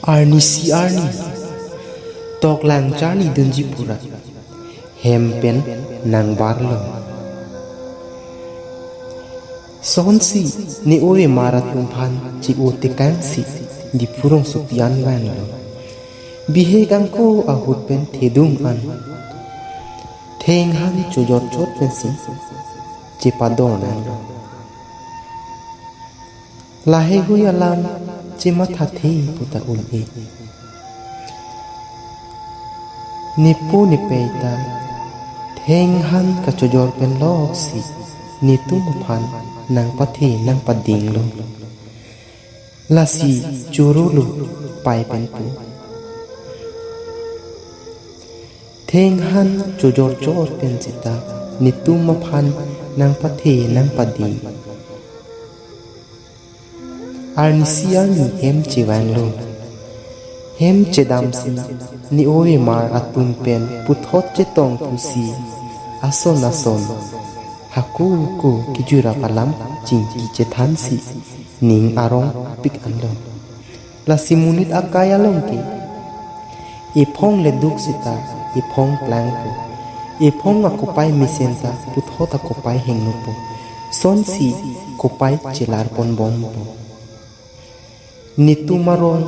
Arni si Arni tok lang charni dunji pura hempen nang barlo sonsi ni owe marat tumpan ci ote kansi di purong supian wan lo bihe gangko ahut pen thedung an theng han chojor chot pensi ci padona lahe hui alam ci matha the puta ul e nipu nipeita theng han ka chojor pen lok si nitum phan nang pathe nang pading lo lasi churulu pai pen pu theng han chojor chor pen sita nitum phan nang pathe nang pading Arni si Arni hem chiwang lo hem chedam si ni owe mar atun pen puthot che tong pusi ason ason haku ku kijura palam chingki che than si ning arong pik ando la simunit akaya long ki ipong le duk sita ipong plang pu ipong akupai misenta puthot akupai hengno pu son si kupai chilar pon bom pu nitu marong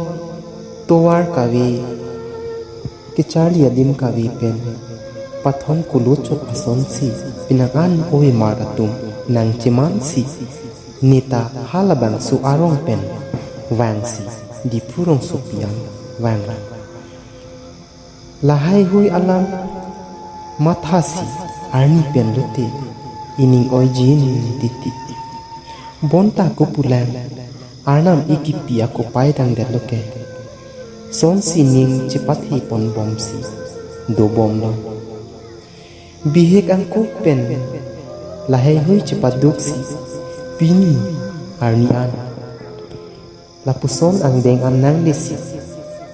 towar kawi kichali adim kawi pen pathon kuluchot ason si pinakan owe maratum nang chiman si nita halabang su arong pen wang si di purong supiang wang lahai hui alam matha si Arni pen lute ining oijin titi bonta ko pulang Arnam ikipi aku pai dang der loke son sining cepat hi pon bom si do bom lo bihek angku pen lahai hui cepat duk si pini Arni an lapuson ang deng an nang desi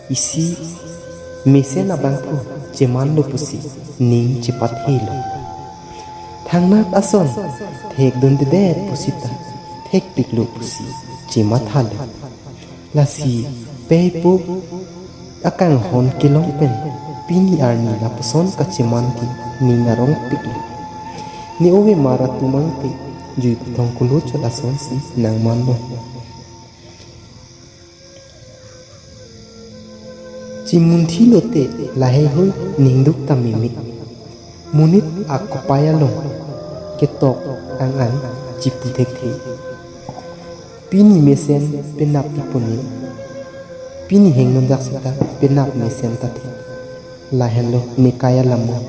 isi mesen abang pu ceman lo pusi ning cepat hi lo thangnak ason thek dun de pusita thek piklu pusi cimat hal lasi pepu akang hon kilong pen pini Arni lapuson kaciman ki ningarong piklu ni owe marat tumang pe jui putong kulo chot ason si nang manlo cimunthi lote lahe hoi ningduk tamimi munit aku payalong ketok ang cipu thekhe Pini mesen penap ipuni Pini hengnon daksita penap mesen tati Lahelo nikaya lamu